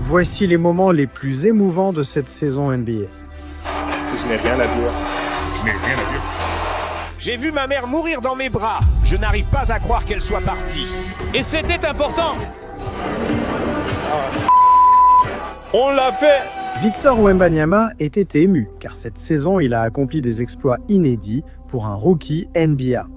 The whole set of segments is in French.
Voici les moments les plus émouvants de cette saison NBA. Je n'ai rien à dire. Je n'ai rien à dire. J'ai vu ma mère mourir dans mes bras. Je n'arrive pas à croire qu'elle soit partie. Et c'était important. On l'a fait. Victor Wembanyama était ému, car cette saison, il a accompli des exploits inédits pour un rookie NBA.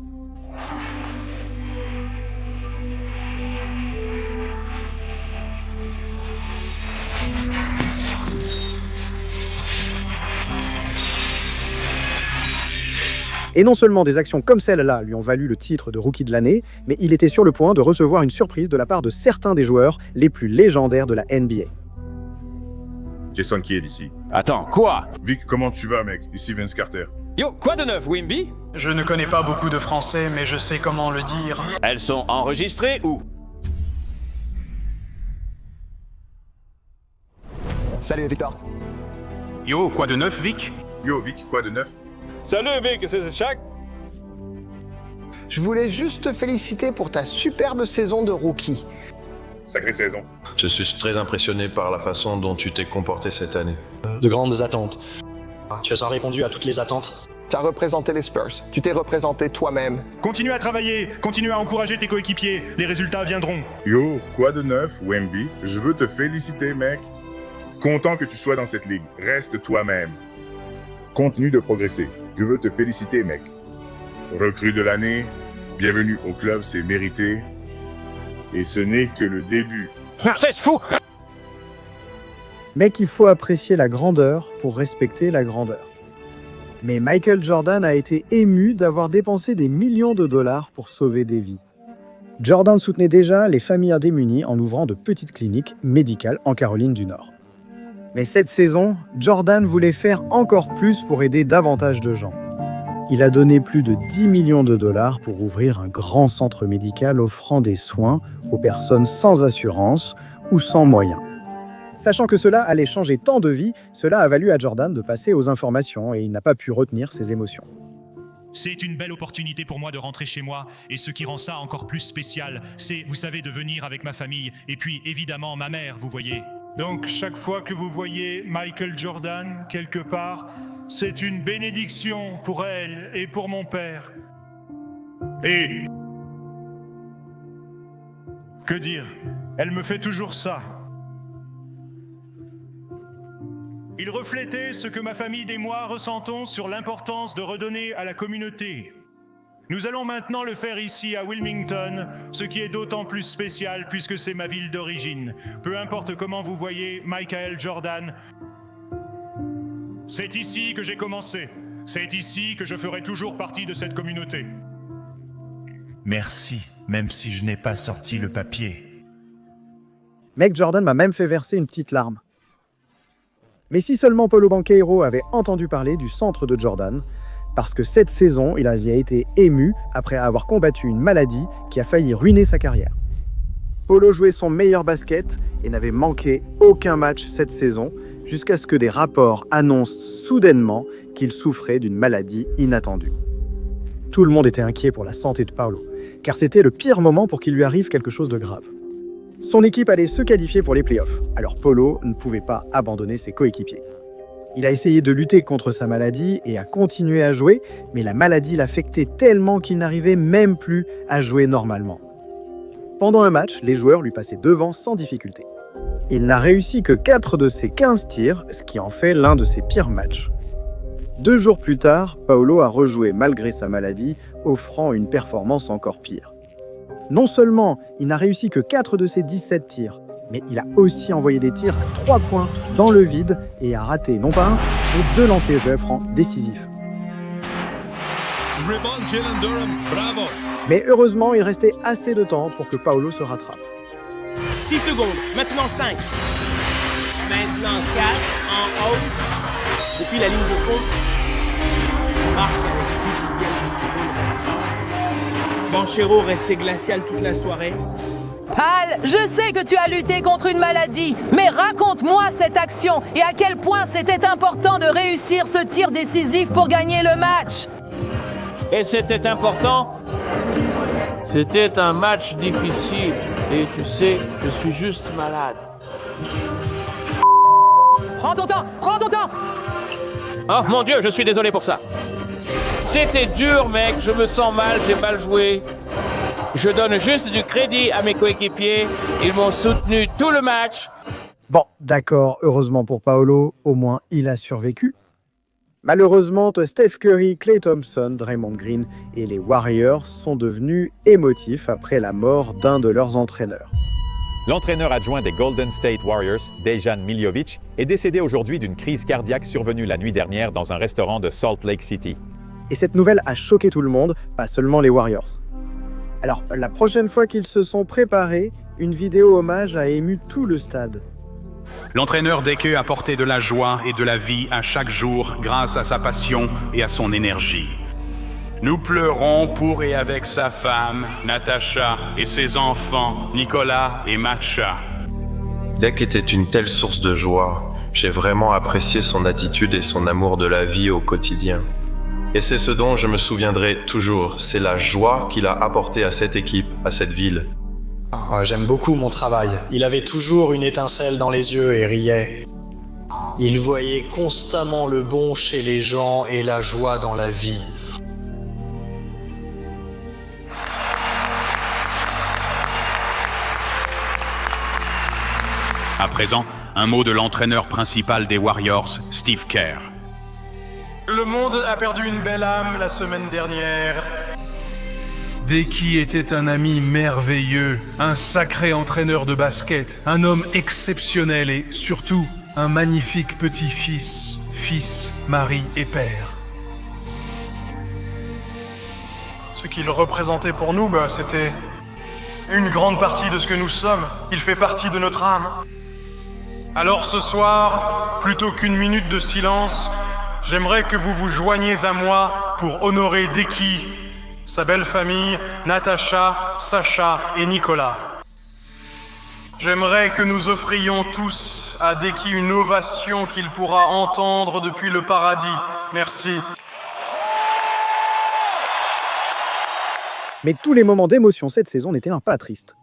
Et non seulement des actions comme celle-là lui ont valu le titre de rookie de l'année, mais il était sur le point de recevoir une surprise de la part de certains des joueurs les plus légendaires de la NBA. Jason Kidd ici. Attends, quoi? Vic, comment tu vas, mec? Ici Vince Carter. Yo, quoi de neuf, Wimby? Je ne connais pas beaucoup de français, mais je sais comment le dire. Elles sont enregistrées où? Salut Victor. Yo, quoi de neuf, Vic? Yo, Vic, quoi de neuf? Salut Vic, c'est Shaq. Je voulais juste te féliciter pour ta superbe saison de rookie. Sacrée saison. Je suis très impressionné par la façon dont tu t'es comporté cette année. De grandes attentes. Tu as répondu à toutes les attentes. Tu as représenté les Spurs. Tu t'es représenté toi-même. Continue à travailler, continue à encourager tes coéquipiers. Les résultats viendront. Yo, quoi de neuf, Wemby? Je veux te féliciter, mec. Content que tu sois dans cette ligue. Reste toi-même. Continue de progresser. Je veux te féliciter, mec. Recrue de l'année, bienvenue au club, c'est mérité. Et ce n'est que le début. C'est fou! Mais qu'il faut apprécier la grandeur pour respecter la grandeur. Mais Michael Jordan a été ému d'avoir dépensé des millions de dollars pour sauver des vies. Jordan soutenait déjà les familles démunies en ouvrant de petites cliniques médicales en Caroline du Nord. Mais cette saison, Jordan voulait faire encore plus pour aider davantage de gens. Il a donné plus de 10 millions de dollars pour ouvrir un grand centre médical offrant des soins aux personnes sans assurance ou sans moyens. Sachant que cela allait changer tant de vies, cela a valu à Jordan de passer aux informations et il n'a pas pu retenir ses émotions. C'est une belle opportunité pour moi de rentrer chez moi, et ce qui rend ça encore plus spécial, c'est, vous savez, de venir avec ma famille, et puis évidemment ma mère, vous voyez. Donc chaque fois que vous voyez Michael Jordan quelque part, c'est une bénédiction pour elle et pour mon père. Et... que dire? Elle me fait toujours ça. Il reflétait ce que ma famille et moi ressentons sur l'importance de redonner à la communauté. Nous allons maintenant le faire ici à Wilmington, ce qui est d'autant plus spécial puisque c'est ma ville d'origine. Peu importe comment vous voyez Michael Jordan, c'est ici que j'ai commencé. C'est ici que je ferai toujours partie de cette communauté. Merci, même si je n'ai pas sorti le papier. Mec, Jordan m'a même fait verser une petite larme. Mais si seulement Paulo Banchero avait entendu parler du centre de Jordan, parce que cette saison, il a été ému après avoir combattu une maladie qui a failli ruiner sa carrière. Paulo jouait son meilleur basket et n'avait manqué aucun match cette saison, jusqu'à ce que des rapports annoncent soudainement qu'il souffrait d'une maladie inattendue. Tout le monde était inquiet pour la santé de Paulo, car c'était le pire moment pour qu'il lui arrive quelque chose de grave. Son équipe allait se qualifier pour les playoffs, alors Paulo ne pouvait pas abandonner ses coéquipiers. Il a essayé de lutter contre sa maladie et a continué à jouer, mais la maladie l'affectait tellement qu'il n'arrivait même plus à jouer normalement. Pendant un match, les joueurs lui passaient devant sans difficulté. Il n'a réussi que 4 de ses 15 tirs, ce qui en fait l'un de ses pires matchs. 2 jours plus tard, Paulo a rejoué malgré sa maladie, offrant une performance encore pire. Non seulement il n'a réussi que 4 de ses 17 tirs, mais il a aussi envoyé des tirs à 3 points dans le vide et a raté non pas un, mais 2 lancers francs décisifs. Mais heureusement, il restait assez de temps pour que Paulo se rattrape. 6 secondes, maintenant 5. Maintenant 4, en hausse. Depuis la ligne de fond, marque avec 8 dixièmes de seconde restants. Banchero restait glacial toute la soirée. Al, je sais que tu as lutté contre une maladie, mais raconte-moi cette action et à quel point c'était important de réussir ce tir décisif pour gagner le match. Et c'était important? C'était un match difficile et tu sais, je suis juste malade. Prends ton temps, prends ton temps. Oh mon Dieu, je suis désolé pour ça. C'était dur, mec, je me sens mal, j'ai mal joué. Je donne juste du crédit à mes coéquipiers, ils m'ont soutenu tout le match. Bon, d'accord, heureusement pour Paolo, au moins il a survécu. Malheureusement, Steph Curry, Klay Thompson, Draymond Green et les Warriors sont devenus émotifs après la mort d'un de leurs entraîneurs. L'entraîneur adjoint des Golden State Warriors, Dejan Miljovic, est décédé aujourd'hui d'une crise cardiaque survenue la nuit dernière dans un restaurant de Salt Lake City. Et cette nouvelle a choqué tout le monde, pas seulement les Warriors. Alors, la prochaine fois qu'ils se sont préparés, une vidéo hommage a ému tout le stade. L'entraîneur Deke a porté de la joie et de la vie à chaque jour grâce à sa passion et à son énergie. Nous pleurons pour et avec sa femme, Natasha, et ses enfants, Nicolas et Matcha. Deke était une telle source de joie. J'ai vraiment apprécié son attitude et son amour de la vie au quotidien. Et c'est ce dont je me souviendrai toujours, c'est la joie qu'il a apportée à cette équipe, à cette ville. J'aime beaucoup mon travail. Il avait toujours une étincelle dans les yeux et riait. Il voyait constamment le bon chez les gens et la joie dans la vie. À présent, un mot de l'entraîneur principal des Warriors, Steve Kerr. Le monde a perdu une belle âme la semaine dernière. Deke était un ami merveilleux, un sacré entraîneur de basket, un homme exceptionnel et surtout un magnifique petit-fils, fils, mari et père. Ce qu'il représentait pour nous, c'était une grande partie de ce que nous sommes. Il fait partie de notre âme. Alors ce soir, plutôt qu'une minute de silence, j'aimerais que vous vous joigniez à moi pour honorer Deke, sa belle famille, Natasha, Sacha et Nicolas. J'aimerais que nous offrions tous à Deke une ovation qu'il pourra entendre depuis le paradis. Merci. Mais tous les moments d'émotion cette saison n'étaient pas tristes.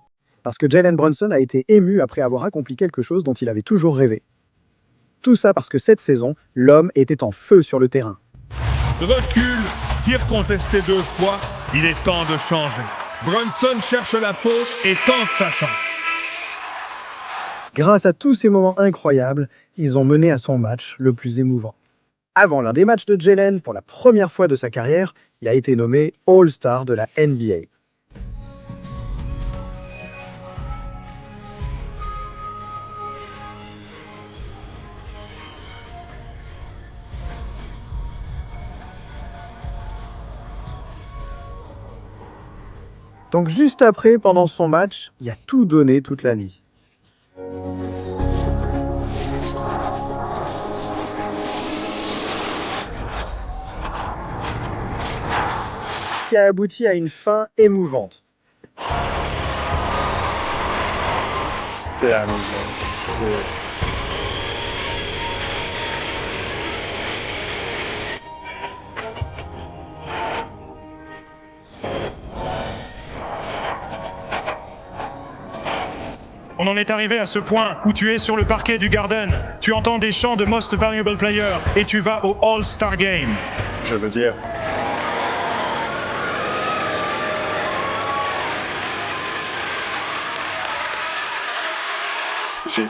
Parce que Jalen Brunson a été ému après avoir accompli quelque chose dont il avait toujours rêvé. Tout ça parce que cette saison, l'homme était en feu sur le terrain. Recule, tir contesté 2 fois, il est temps de changer. Brunson cherche la faute et tente sa chance. Grâce à tous ces moments incroyables, ils ont mené à son match le plus émouvant. Avant l'un des matchs de Jalen, pour la première fois de sa carrière, il a été nommé All-Star de la NBA. Donc juste après, pendant son match, il a tout donné toute la nuit. Ce qui a abouti à une fin émouvante. C'était amusant. On en est arrivé à ce point où tu es sur le parquet du Garden, tu entends des chants de Most Valuable Player et tu vas au All-Star Game. Je veux dire...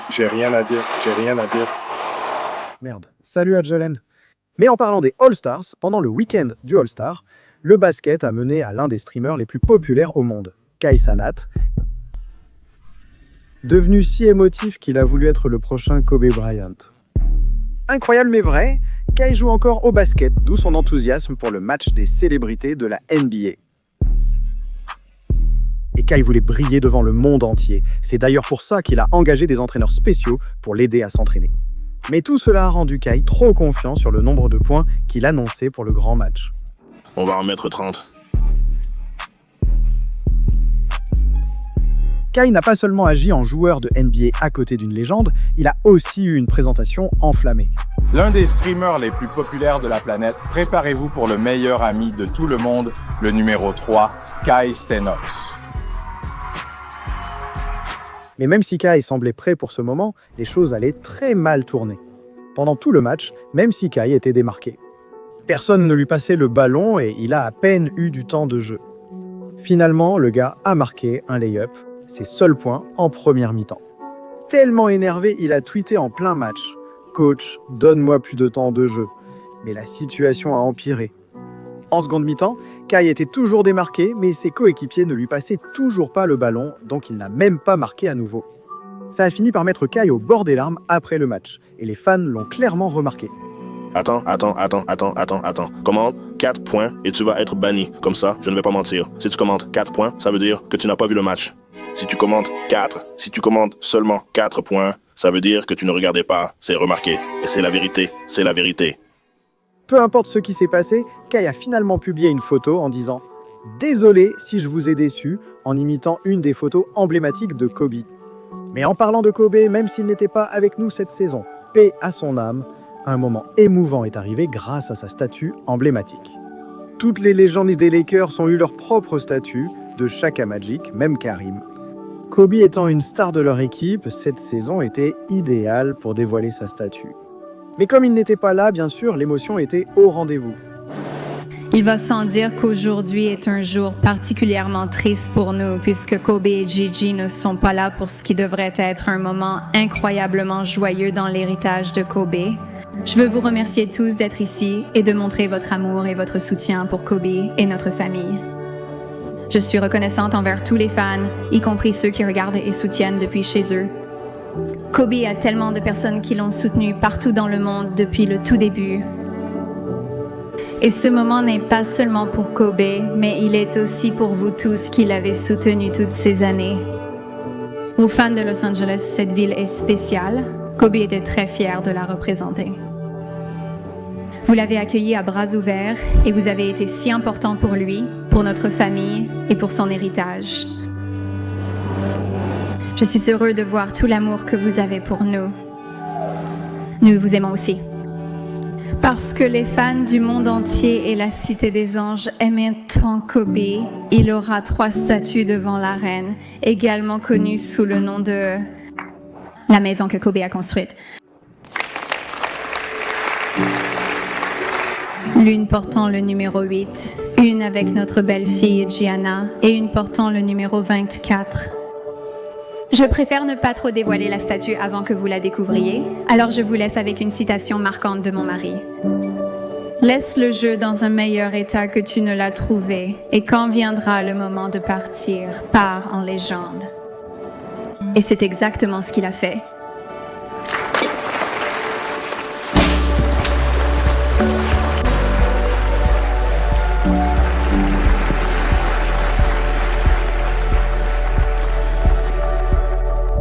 J'ai rien à dire, Merde, salut à Jalen. Mais en parlant des All-Stars, pendant le week-end du All-Star, le basket a mené à l'un des streamers les plus populaires au monde, Kai Cenat, devenu si émotif qu'il a voulu être le prochain Kobe Bryant. Incroyable mais vrai, Kai joue encore au basket, d'où son enthousiasme pour le match des célébrités de la NBA. Et Kai voulait briller devant le monde entier. C'est d'ailleurs pour ça qu'il a engagé des entraîneurs spéciaux pour l'aider à s'entraîner. Mais tout cela a rendu Kai trop confiant sur le nombre de points qu'il annonçait pour le grand match. On va en mettre 30. Kai n'a pas seulement agi en joueur de NBA à côté d'une légende, il a aussi eu une présentation enflammée. L'un des streamers les plus populaires de la planète, préparez-vous pour le meilleur ami de tout le monde, le numéro 3, Kai Stenhouse. Mais même si Kai semblait prêt pour ce moment, les choses allaient très mal tourner. pendant tout le match, même si Kai était démarqué. Personne ne lui passait le ballon et il a à peine eu du temps de jeu. Finalement, le gars a marqué un lay-up, ses seuls points en première mi-temps. Tellement énervé, il a tweeté en plein match « Coach, donne-moi plus de temps de jeu ». Mais la situation a empiré. En seconde mi-temps, Kai était toujours démarqué, mais ses coéquipiers ne lui passaient toujours pas le ballon, donc il n'a même pas marqué à nouveau. Ça a fini par mettre Kai au bord des larmes après le match, et les fans l'ont clairement remarqué. Attends. Commande 4 points et tu vas être banni. Comme ça, je ne vais pas mentir. Si tu commandes 4 points, ça veut dire que tu n'as pas vu le match. Si tu commandes seulement 4 points, ça veut dire que tu ne regardais pas. C'est remarqué. Et c'est la vérité. Peu importe ce qui s'est passé, Kai a finalement publié une photo en disant « Désolé si je vous ai déçu » en imitant une des photos emblématiques de Kobe. Mais en parlant de Kobe, même s'il n'était pas avec nous cette saison, paix à son âme, un moment émouvant est arrivé grâce à sa statue emblématique. Toutes les légendes des Lakers ont eu leur propre statue, de Shaq à Magic, même Karim. Kobe étant une star de leur équipe, cette saison était idéale pour dévoiler sa statue. Mais comme il n'était pas là, bien sûr, l'émotion était au rendez-vous. Il va sans dire qu'aujourd'hui est un jour particulièrement triste pour nous, puisque Kobe et Gigi ne sont pas là pour ce qui devrait être un moment incroyablement joyeux dans l'héritage de Kobe. Je veux vous remercier tous d'être ici et de montrer votre amour et votre soutien pour Kobe et notre famille. Je suis reconnaissante envers tous les fans, y compris ceux qui regardent et soutiennent depuis chez eux. Kobe a tellement de personnes qui l'ont soutenu partout dans le monde depuis le tout début. Et ce moment n'est pas seulement pour Kobe, mais il est aussi pour vous tous qui l'avez soutenu toutes ces années. Aux fans de Los Angeles, cette ville est spéciale. Kobe était très fier de la représenter. Vous l'avez accueilli à bras ouverts et vous avez été si important pour lui, pour notre famille et pour son héritage. Je suis heureux de voir tout l'amour que vous avez pour nous. Nous vous aimons aussi. Parce que les fans du monde entier et la Cité des Anges aimaient tant Kobe, il aura 3 statues devant l'arène, également connues sous le nom de la maison que Kobe a construite. L'une portant le numéro 8, une avec notre belle-fille Gianna et une portant le numéro 24. Je préfère ne pas trop dévoiler la statue avant que vous la découvriez, alors je vous laisse avec une citation marquante de mon mari. Laisse le jeu dans un meilleur état que tu ne l'as trouvé, et quand viendra le moment de partir, pars en légende. Et c'est exactement ce qu'il a fait.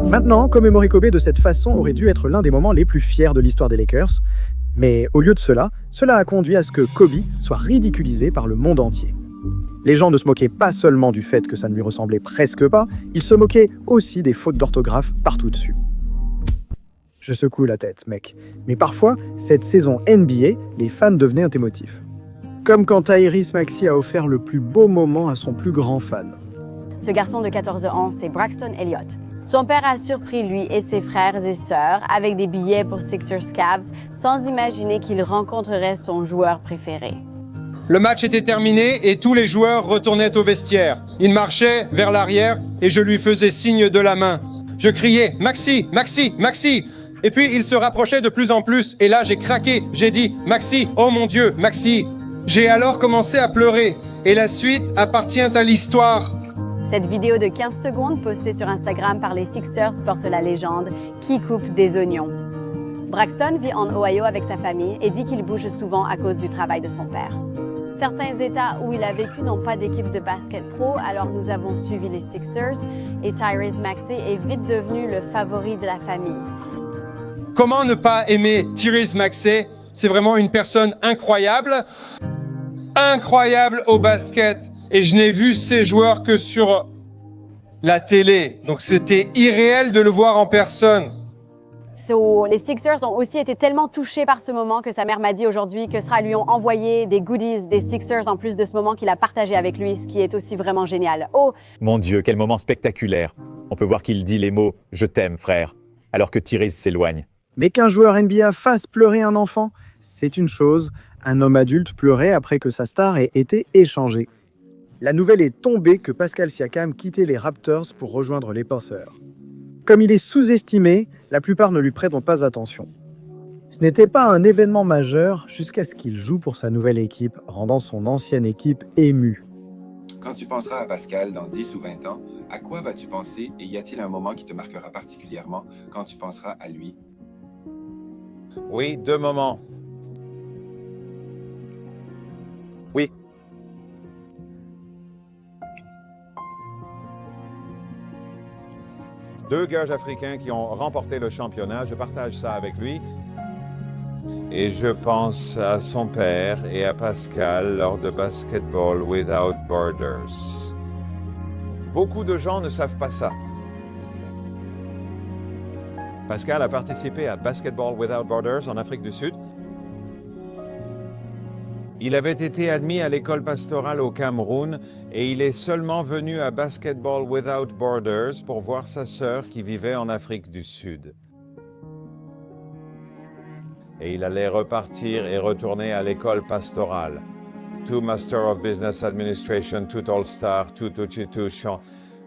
Maintenant, commémorer Kobe de cette façon aurait dû être l'un des moments les plus fiers de l'histoire des Lakers. Mais au lieu de cela a conduit à ce que Kobe soit ridiculisé par le monde entier. Les gens ne se moquaient pas seulement du fait que ça ne lui ressemblait presque pas, ils se moquaient aussi des fautes d'orthographe partout dessus. Je secoue la tête, mec. Mais parfois, cette saison NBA, les fans devenaient émotifs. Comme quand Tyrese Maxey a offert le plus beau moment à son plus grand fan. Ce garçon de 14 ans, c'est Braxton Elliott. Son père a surpris lui et ses frères et sœurs avec des billets pour Sixers Cavs sans imaginer qu'il rencontrerait son joueur préféré. Le match était terminé et tous les joueurs retournaient au vestiaire. Il marchait vers l'arrière et je lui faisais signe de la main. Je criais « Maxi, Maxi, Maxi !» Et puis il se rapprochait de plus en plus et là j'ai craqué. J'ai dit « Maxi, oh mon Dieu, Maxi !» J'ai alors commencé à pleurer et la suite appartient à l'histoire. Cette vidéo de 15 secondes postée sur Instagram par les Sixers porte la légende « Qui coupe des oignons ». Braxton vit en Ohio avec sa famille et dit qu'il bouge souvent à cause du travail de son père. Certains États où il a vécu n'ont pas d'équipe de basket pro, alors nous avons suivi les Sixers et Tyrese Maxey est vite devenu le favori de la famille. Comment ne pas aimer Tyrese Maxey? C'est vraiment une personne incroyable. Incroyable au basket. Et je n'ai vu ces joueurs que sur la télé. Donc c'était irréel de le voir en personne. Les Sixers ont aussi été tellement touchés par ce moment que sa mère m'a dit aujourd'hui que Sera lui ont envoyé des goodies des Sixers en plus de ce moment qu'il a partagé avec lui, ce qui est aussi vraiment génial. Oh! Mon Dieu, quel moment spectaculaire. On peut voir qu'il dit les mots « Je t'aime, frère », alors que Tyrese s'éloigne. Mais qu'un joueur NBA fasse pleurer un enfant, c'est une chose. Un homme adulte pleurait après que sa star ait été échangée. La nouvelle est tombée que Pascal Siakam quittait les Raptors pour rejoindre les Pacers. Comme il est sous-estimé, la plupart ne lui prêtent pas attention. Ce n'était pas un événement majeur jusqu'à ce qu'il joue pour sa nouvelle équipe, rendant son ancienne équipe émue. Quand tu penseras à Pascal dans 10 ou 20 ans, à quoi vas-tu penser et y a-t-il un moment qui te marquera particulièrement quand tu penseras à lui? Oui, 2 moments. Oui. Deux gars africains qui ont remporté le championnat, je partage ça avec lui. Et je pense à son père et à Pascal lors de Basketball Without Borders. Beaucoup de gens ne savent pas ça. Pascal a participé à Basketball Without Borders en Afrique du Sud. Il avait été admis à l'école pastorale au Cameroun et il est seulement venu à Basketball Without Borders pour voir sa sœur qui vivait en Afrique du Sud. Et il allait repartir et retourner à l'école pastorale. Tout Master of Business Administration, tout All-Star, tout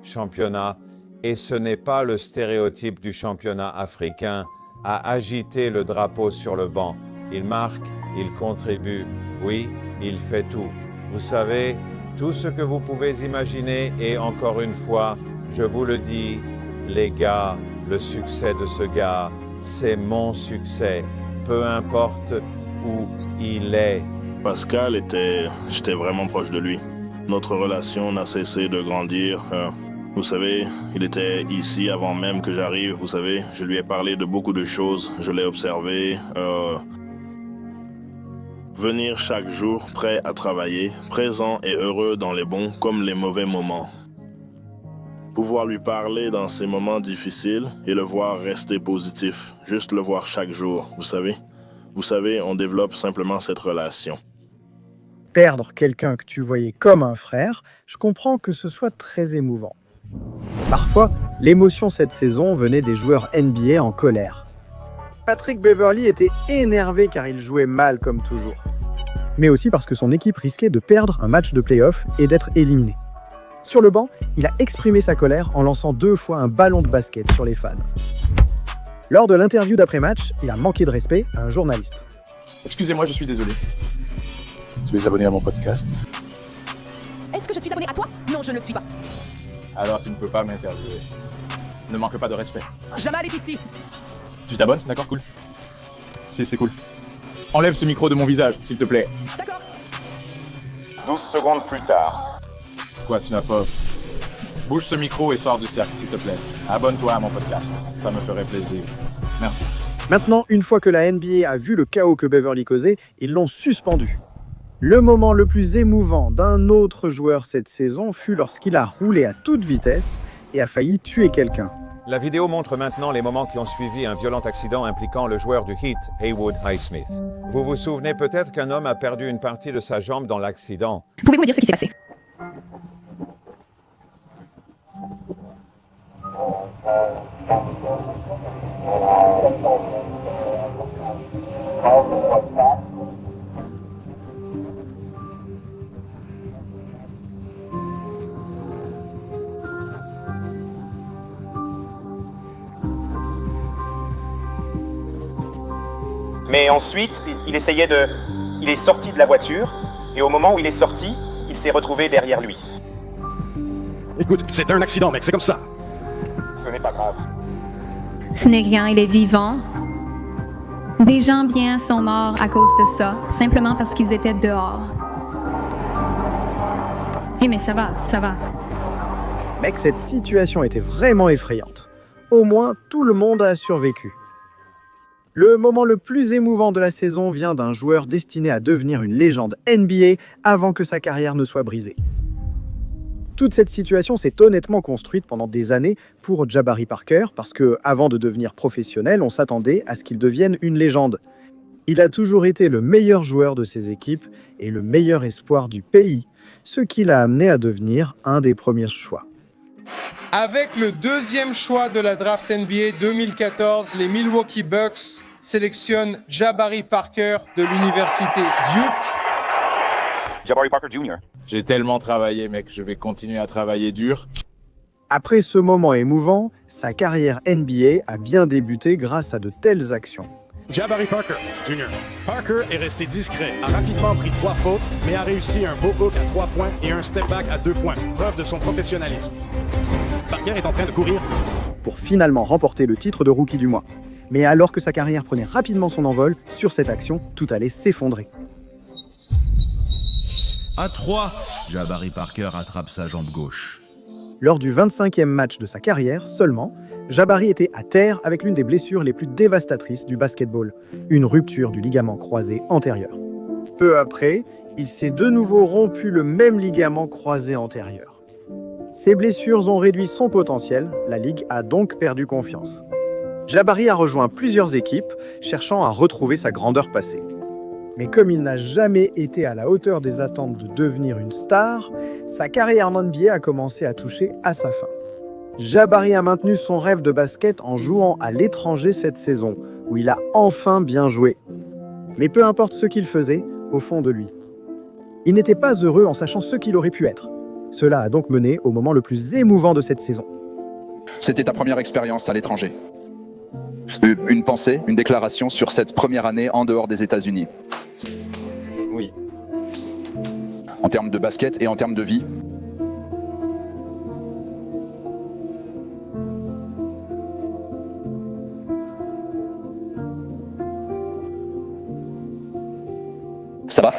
championnat. Et ce n'est pas le stéréotype du championnat africain à agiter le drapeau sur le banc. Il marque, il contribue, oui, il fait tout. Vous savez, tout ce que vous pouvez imaginer et encore une fois, je vous le dis, les gars, le succès de ce gars, c'est mon succès. Peu importe où il est. Pascal j'étais vraiment proche de lui. Notre relation n'a cessé de grandir. Vous savez, il était ici avant même que j'arrive. Vous savez, je lui ai parlé de beaucoup de choses. Je l'ai observé. Venir chaque jour, prêt à travailler, présent et heureux dans les bons comme les mauvais moments. Pouvoir lui parler dans ces moments difficiles et le voir rester positif, juste le voir chaque jour, vous savez. Vous savez, on développe simplement cette relation. Perdre quelqu'un que tu voyais comme un frère, je comprends que ce soit très émouvant. Parfois, l'émotion cette saison venait des joueurs NBA en colère. Patrick Beverley était énervé car il jouait mal comme toujours. Mais aussi parce que son équipe risquait de perdre un match de play-off et d'être éliminé. Sur le banc, il a exprimé sa colère en lançant 2 fois un ballon de basket sur les fans. Lors de l'interview d'après-match, il a manqué de respect à un journaliste. Excusez-moi, je suis désolé. Tu es abonné à mon podcast? Est-ce que je suis abonné à toi? Non, je ne le suis pas. Alors tu ne peux pas m'interviewer. Ne manque pas de respect. Jamal est ici. Tu t'abonnes? D'accord, cool. Si, c'est cool. Enlève ce micro de mon visage, s'il te plaît. D'accord. 12 secondes plus tard. Quoi, tu n'as pas... Bouge ce micro et sors du cercle, s'il te plaît. Abonne-toi à mon podcast. Ça me ferait plaisir. Merci. Maintenant, une fois que la NBA a vu le chaos que Beverley causait, ils l'ont suspendu. Le moment le plus émouvant d'un autre joueur cette saison fut lorsqu'il a roulé à toute vitesse et a failli tuer quelqu'un. La vidéo montre maintenant les moments qui ont suivi un violent accident impliquant le joueur du Heat, Haywood Highsmith. Vous vous souvenez peut-être qu'un homme a perdu une partie de sa jambe dans l'accident. Pouvez-vous me dire ce qui s'est passé? Mais ensuite, il est sorti de la voiture, et au moment où il est sorti, il s'est retrouvé derrière lui. Écoute, c'est un accident, mec, c'est comme ça. Ce n'est pas grave. Ce n'est rien, il est vivant. Des gens bien sont morts à cause de ça, simplement parce qu'ils étaient dehors. Mais ça va. Mec, cette situation était vraiment effrayante. Au moins, tout le monde a survécu. Le moment le plus émouvant de la saison vient d'un joueur destiné à devenir une légende NBA avant que sa carrière ne soit brisée. Toute cette situation s'est honnêtement construite pendant des années pour Jabari Parker parce que, avant de devenir professionnel, on s'attendait à ce qu'il devienne une légende. Il a toujours été le meilleur joueur de ses équipes et le meilleur espoir du pays, ce qui l'a amené à devenir un des premiers choix. Avec le deuxième choix de la draft NBA 2014, les Milwaukee Bucks sélectionnent Jabari Parker de l'université Duke. Jabari Parker Jr. J'ai tellement travaillé, mec, je vais continuer à travailler dur. Après ce moment émouvant, sa carrière NBA a bien débuté grâce à de telles actions. Jabari Parker Jr. Parker est resté discret, a rapidement pris 3 fautes, mais a réussi un beau hook à 3 points et un step back à 2 points, preuve de son professionnalisme. Parker est en train de courir pour finalement remporter le titre de rookie du mois. Mais alors que sa carrière prenait rapidement son envol, sur cette action, tout allait s'effondrer. À 3, Jabari Parker attrape sa jambe gauche. Lors du 25e match de sa carrière seulement, Jabari était à terre avec l'une des blessures les plus dévastatrices du basketball, une rupture du ligament croisé antérieur. Peu après, il s'est de nouveau rompu le même ligament croisé antérieur. Ces blessures ont réduit son potentiel, la Ligue a donc perdu confiance. Jabari a rejoint plusieurs équipes, cherchant à retrouver sa grandeur passée. Mais comme il n'a jamais été à la hauteur des attentes de devenir une star, sa carrière en NBA a commencé à toucher à sa fin. Jabari a maintenu son rêve de basket en jouant à l'étranger cette saison, où il a enfin bien joué. Mais peu importe ce qu'il faisait, au fond de lui, il n'était pas heureux en sachant ce qu'il aurait pu être. Cela a donc mené au moment le plus émouvant de cette saison. C'était ta première expérience à l'étranger. Une pensée, une déclaration sur cette première année en dehors des États-Unis. Oui. En termes de basket et en termes de vie. Ça va ?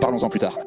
Parlons-en plus tard.